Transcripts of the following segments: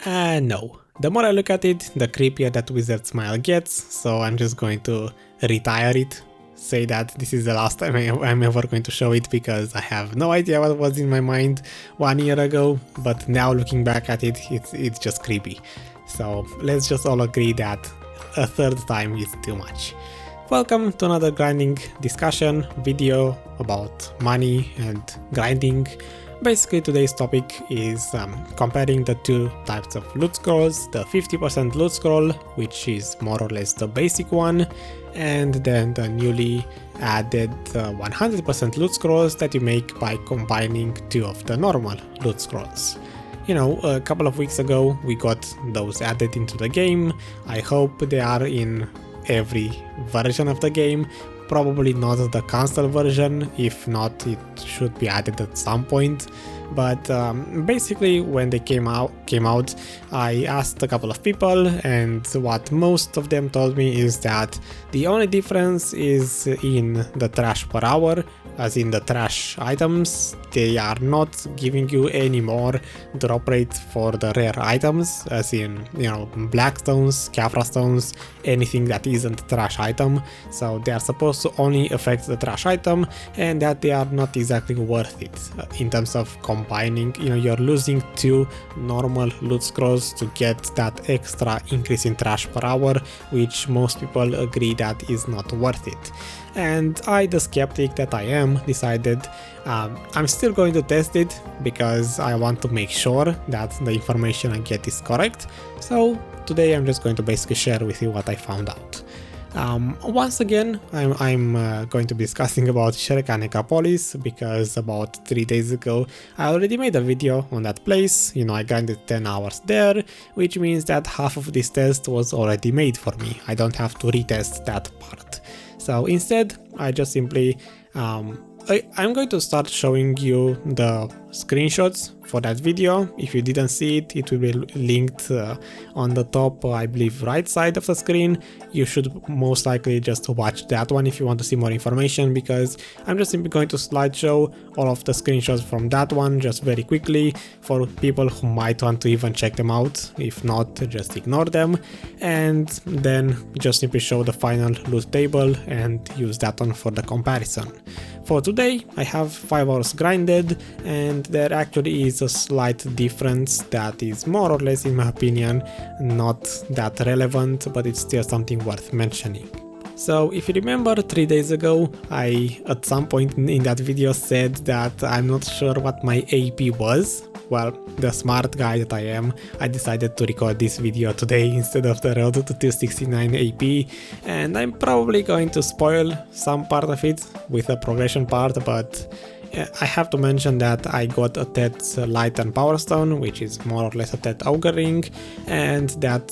No. The more I look at it, the creepier that wizard smile gets, so I'm just going to retire it. Say that this is the last time I'm ever going to show it because I have no idea what was in my mind 1 year ago, but now looking back at it, it's just creepy. So let's just all agree that a third time is too much. Welcome to another grinding discussion video about money and grinding. Basically today's topic is comparing the two types of loot scrolls, the 50% loot scroll, which is more or less the basic one, and then the newly added 100% loot scrolls that you make by combining two of the normal loot scrolls. You know, a couple of weeks ago we got those added into the game. I hope they are in every version of the game. Probably not the console version, if not it should be added at some point. But basically when they came out, I asked a couple of people, and what most of them told me is that the only difference is in the trash per hour, as in the trash items. They are not giving you any more drop rate for the rare items, as in, you know, black stones, Khafra stones, anything that isn't trash item. So they are supposed to only affect the trash item, and that they are not exactly worth it in terms of combining. You know, you're losing two normal loot scrolls to get that extra increase in trash per hour, which most people agree that is not worth it. And I, the skeptic that I am, decided I'm still going to test it because I want to make sure that the information I get is correct. So today I'm just going to basically share with you what I found out. Once again, I'm going to be discussing about Sherekhan Necropolis because about 3 days ago I already made a video on that place. You know, I grinded 10 hours there, which means that half of this test was already made for me. I don't have to retest that part. So instead, I just simply, I'm going to start showing you the screenshots for that video. If you didn't see it, it will be linked on the top, I believe, right side of the screen. You should most likely just watch that one if you want to see more information, because I'm just simply going to slideshow all of the screenshots from that one just very quickly for people who might want to even check them out. If not, just ignore them, and then just simply show the final loot table and use that one for the comparison. For today, I have 5 hours grinded, and there actually is a slight difference that is more or less, in my opinion, not that relevant, but it's still something worth mentioning. So if you remember 3 days ago, I at some point in that video said that I'm not sure what my AP was. Well, the smart guy that I am, I decided to record this video today instead of the road to 269 AP, and I'm probably going to spoil some part of it with the progression part, but I have to mention that I got a Tet Light and Power Stone, which is more or less a Tet Augur Ring, and that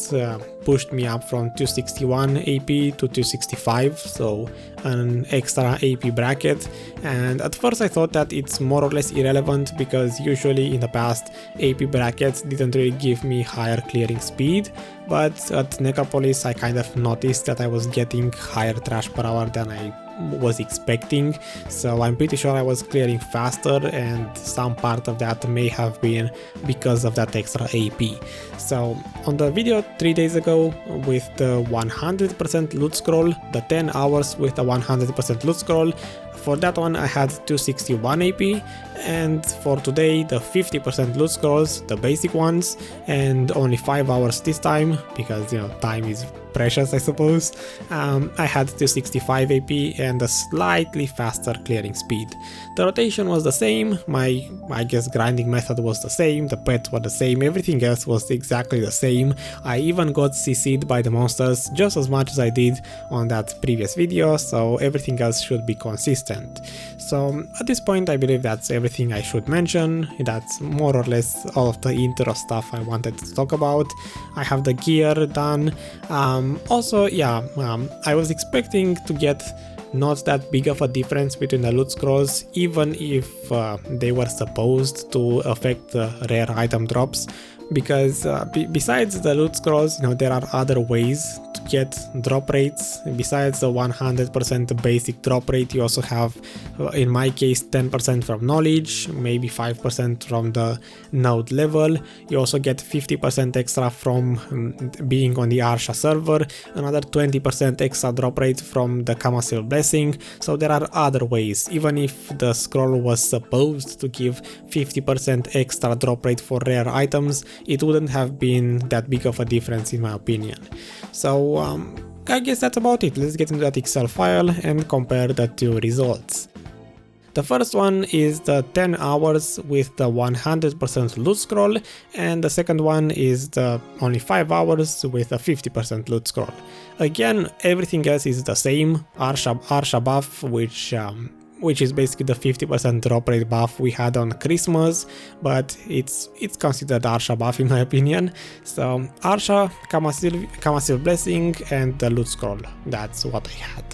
pushed me up from 261 AP to 265, so an extra AP bracket. And at first I thought that it's more or less irrelevant because usually in the past AP brackets didn't really give me higher clearing speed, but at Necropolis I kind of noticed that I was getting higher trash per hour than I was expecting, so I'm pretty sure I was clearing faster, and some part of that may have been because of that extra AP. So on the video 3 days ago with the 100% loot scroll, the 10 hours with the 100% loot scroll, for that one I had 261 AP, and for today the 50% loot scrolls, the basic ones, and only 5 hours this time because, you know, time is precious, I suppose. I had 265 AP and a slightly faster clearing speed. The rotation was the same, my, I guess, grinding method was the same, the pets were the same, everything else was exactly the same. I even got CC'd by the monsters just as much as I did on that previous video, so everything else should be consistent. So at this point I believe that's everything I should mention. That's more or less all of the intro stuff I wanted to talk about. I have the gear done. Also, yeah, I was expecting to get not that big of a difference between the loot scrolls, even if they were supposed to affect the rare item drops, because besides the loot scrolls, you know, there are other ways to get drop rates. Besides the 100% basic drop rate, you also have, in my case, 10% from knowledge, maybe 5% from the node level. You also get 50% extra from being on the Arsha server, another 20% extra drop rate from the Duodecil blessing. So there are other ways. Even if the scroll was supposed to give 50% extra drop rate for rare items, it wouldn't have been that big of a difference in my opinion. So I guess that's about it. Let's get into that Excel file and compare the two results. The first one is the 10 hours with the 100% loot scroll, and the second one is the only 5 hours with a 50% loot scroll. Again, everything else is the same. Arsha buff, which is basically the 50% drop rate buff we had on Christmas, but it's considered Arsha buff in my opinion. So Arsha, Duodecil blessing, and the loot scroll. That's what I had.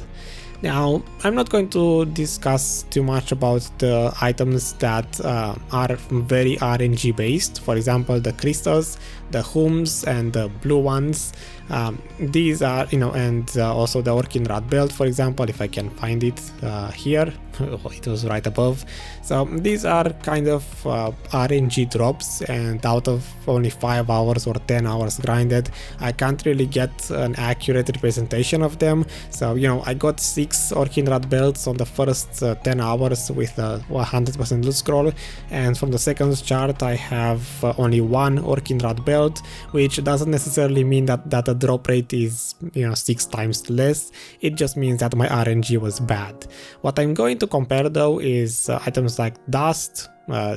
Now, I'm not going to discuss too much about the items that are very RNG based. For example, the crystals, the hums, and the blue ones. These are, you know, and also the Orkinrad belt, for example, if I can find it here. It was right above. So these are kind of RNG drops, and out of only 5 hours or 10 hours grinded, I can't really get an accurate representation of them. So, you know, I got 6 Orkinrad belts on the first 10 hours with a 100% loot scroll, and from the second chart I have only 1 Orkinrad belt, which doesn't necessarily mean that the drop rate is, you know, 6 times less. It just means that my RNG was bad. What I'm going to compare though is items like dust,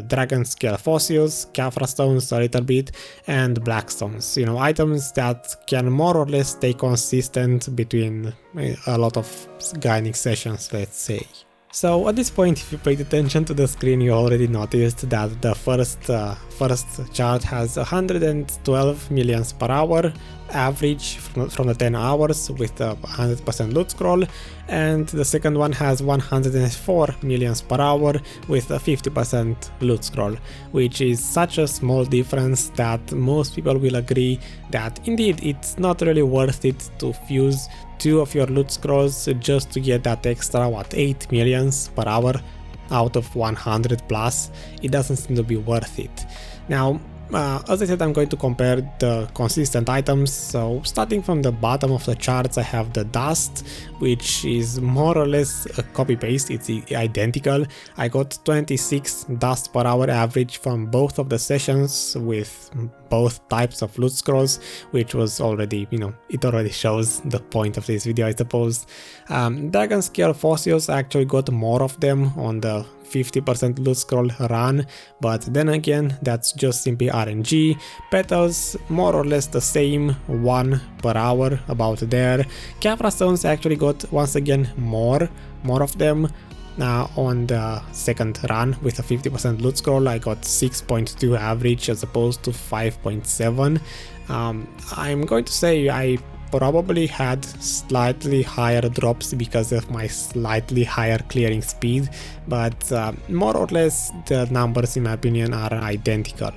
dragon scale fossils, Khafra stones a little bit, and black stones. You know, items that can more or less stay consistent between a lot of grinding sessions, let's say. So at this point, if you paid attention to the screen, you already noticed that the first chart has 112 millions per hour average from the 10 hours with a 100% loot scroll, and the second one has 104 millions per hour with a 50% loot scroll, which is such a small difference that most people will agree that indeed it's not really worth it to fuse 2 of your loot scrolls just to get that extra, what, 8 millions per hour out of 100 plus. It doesn't seem to be worth it. Now, as I said, I'm going to compare the consistent items. So starting from the bottom of the charts, I have the dust, which is more or less a copy paste. It's identical. I got 26 dust per hour average from both of the sessions with both types of loot scrolls, which was already, you know, it already shows the point of this video, I suppose. Dragon scale fossils, I actually got more of them on the 50% loot scroll run, but then again, that's just simply RNG. Petals, more or less the same, 1 per hour, about there. Khafra stones actually got, once again, more of them. On the second run with a 50% loot scroll, I got 6.2 average as opposed to 5.7. I'm going to say I probably had slightly higher drops because of my slightly higher clearing speed, but more or less the numbers in my opinion are identical.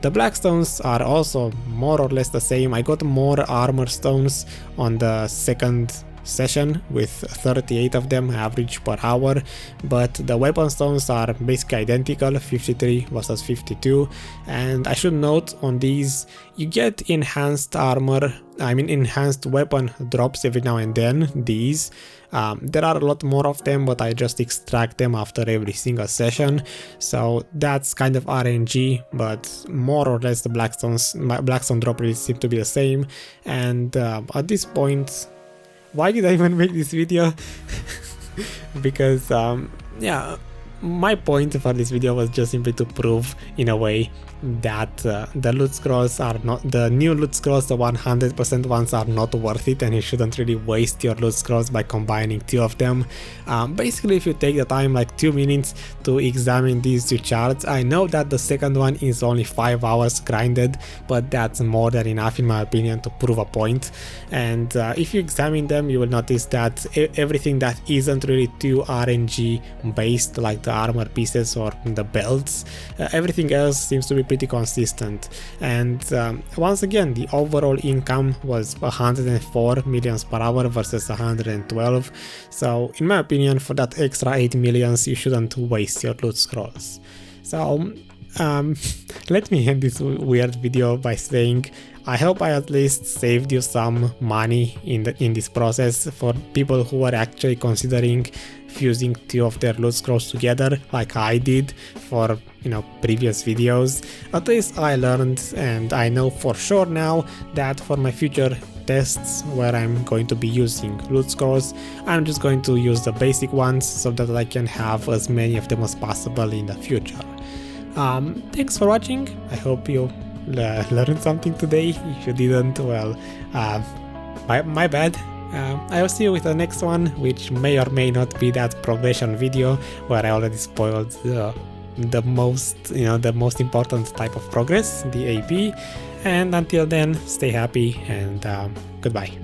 The black stones are also more or less the same. I got more armor stones on the second session with 38 of them average per hour, but the weapon stones are basically identical, 53 versus 52. And I should note on these, you get enhanced armor, I mean enhanced weapon drops every now and then. These there are a lot more of them, but I just extract them after every single session, so that's kind of RNG, but more or less the blackstone drop rates seem to be the same. And at this point, why did I even make this video? Because yeah, my point for this video was just simply to prove in a way that the loot scrolls are not, the new loot scrolls, the 100% ones, are not worth it, and you shouldn't really waste your loot scrolls by combining 2 of them. Basically, if you take the time, like 2 minutes, to examine these 2 charts, I know that the second one is only 5 hours grinded, but that's more than enough in my opinion to prove a point. And if you examine them, you will notice that everything that isn't really too RNG based, like the armor pieces or the belts, everything else seems to be pretty consistent. And once again, the overall income was 104 millions per hour versus 112. So in my opinion, for that extra 8 millions, you shouldn't waste your loot scrolls. So let me end this weird video by saying I hope I at least saved you some money in this process for people who are actually considering fusing two of their loot scrolls together like I did for previous videos. At least I learned, and I know for sure now that for my future tests where I'm going to be using loot scrolls, I'm just going to use the basic ones so that I can have as many of them as possible in the future. Thanks for watching. I hope you learned something today. If you didn't, well, my bad. I will see you with the next one, which may or may not be that progression video where I already spoiled the most important type of progress, the AP. And until then, stay happy and goodbye.